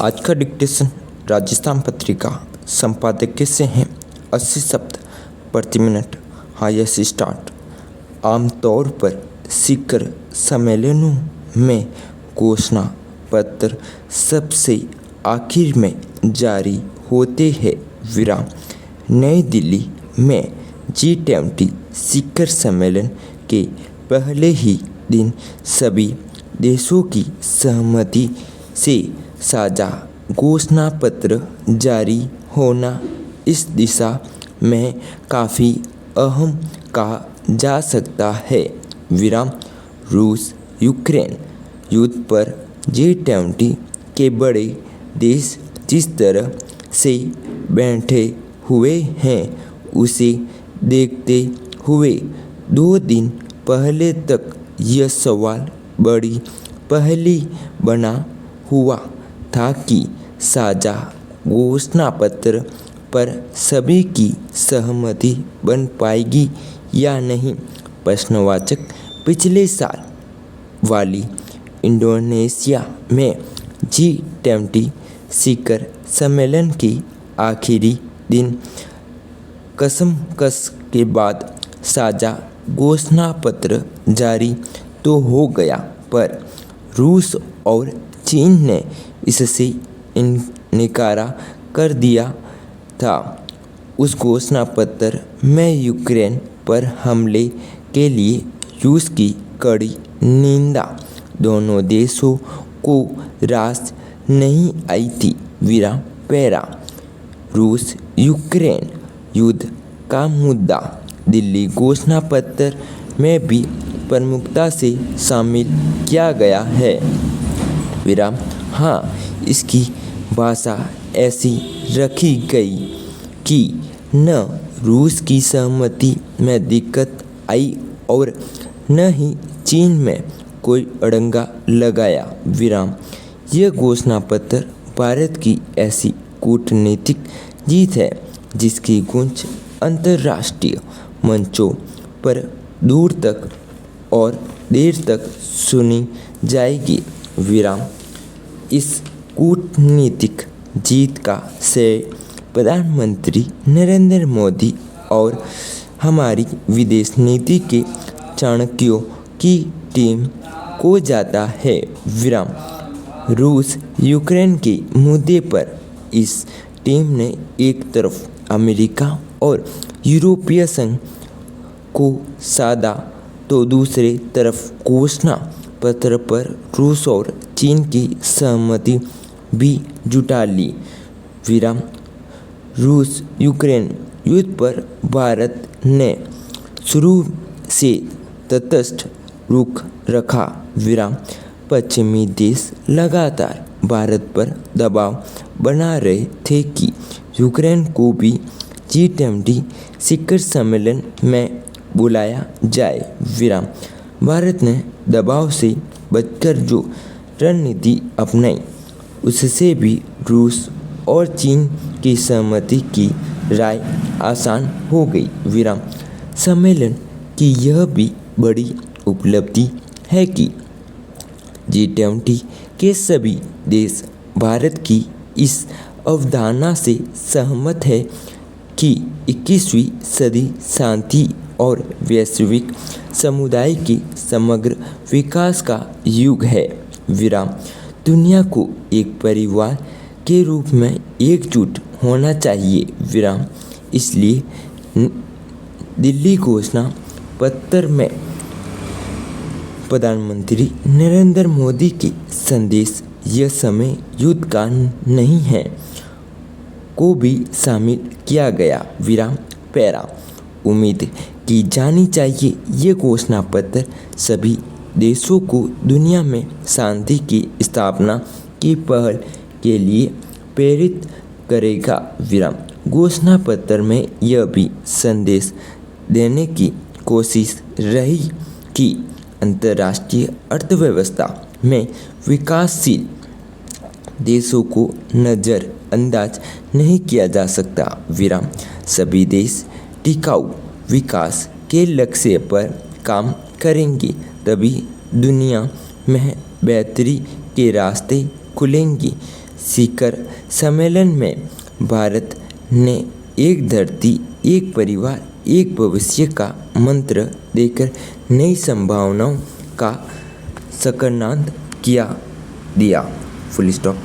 आज का डिक्टेशन राजस्थान पत्रिका संपादकीय से हैं 80 शब्द प्रति मिनट। Highest start. आमतौर पर शिखर सम्मेलनों में घोषणा पत्र सबसे आखिर में जारी होते हैं। विराम। नई दिल्ली में G20 शिखर सम्मेलन के पहले ही दिन सभी देशों की सहमति से साझा घोषणा पत्र जारी होना इस दिशा में काफ़ी अहम कहा जा सकता है। विराम। रूस यूक्रेन युद्ध पर G20 के बड़े देश जिस तरह से बैठे हुए हैं उसे देखते हुए 2 दिन पहले तक यह सवाल बड़ी पहेली बना हुआ था कि साझा घोषणा पत्र पर सभी की सहमति बन पाएगी या नहीं। प्रश्नवाचक। पिछले साल वाली इंडोनेशिया में G20 शिखर सम्मेलन के आखिरी दिन कसमकस के बाद साझा घोषणा पत्र जारी तो हो गया, पर रूस और चीन ने इससे इनकारा कर दिया था। उस घोषणा पत्र में यूक्रेन पर हमले के लिए रूस की कड़ी निंदा दोनों देशों को रास नहीं आई थी। विराम। पैरा। रूस यूक्रेन युद्ध का मुद्दा दिल्ली घोषणा पत्र में भी प्रमुखता से शामिल किया गया है। विराम। हाँ, इसकी भाषा ऐसी रखी गई कि न रूस की सहमति में दिक्कत आई और न ही चीन में कोई अड़ंगा लगाया। विराम। यह घोषणा पत्र भारत की ऐसी कूटनीतिक जीत है जिसकी गूंज अंतर्राष्ट्रीय मंचों पर दूर तक और देर तक सुनी जाएगी। विराम। इस कूटनीतिक जीत का श्रेय प्रधानमंत्री नरेंद्र मोदी और हमारी विदेश नीति के चाणक्यों की टीम को जाता है। विराम। रूस यूक्रेन के मुद्दे पर इस टीम ने एक तरफ अमेरिका और यूरोपीय संघ को साधा तो दूसरी तरफ घोषणा पत्र पर रूस और चीन की सहमति भी जुटा ली। विराम। रूस यूक्रेन युद्ध पर भारत ने शुरू से तटस्थ रुख रखा। विराम। पश्चिमी देश लगातार भारत पर दबाव बना रहे थे कि यूक्रेन को भी G20 शिखर सम्मेलन में बुलाया जाए। विराम। भारत ने दबाव से बचकर जो रणनीति अपनाई उससे भी रूस और चीन की सहमति की राय आसान हो गई। विराम। सम्मेलन की यह भी बड़ी उपलब्धि है कि G20 के सभी देश भारत की इस अवधारणा से सहमत है कि 21वीं सदी शांति और वैश्विक समुदाय के समग्र विकास का युग है। विराम। दुनिया को एक परिवार के रूप में एकजुट होना चाहिए। विराम। इसलिए दिल्ली घोषणा पत्र में प्रधानमंत्री नरेंद्र मोदी के संदेश यह समय युद्ध का नहीं है को भी शामिल किया गया। विराम। पैरा। उम्मीद की जानी चाहिए ये घोषणा पत्र सभी देशों को दुनिया में शांति की स्थापना की पहल के लिए प्रेरित करेगा। विराम। घोषणा पत्र में यह भी संदेश देने की कोशिश रही कि अंतर्राष्ट्रीय अर्थव्यवस्था में विकासशील देशों को नज़रअंदाज नहीं किया जा सकता। विराम। सभी देश टिकाऊ विकास के लक्ष्य पर काम करेंगे तभी दुनिया में बेहतरी के रास्ते खुलेंगे। शिखर सम्मेलन में भारत ने एक धरती, एक परिवार, एक भविष्य का मंत्र देकर नई संभावनाओं का साकारनाद किया दिया। Full stop.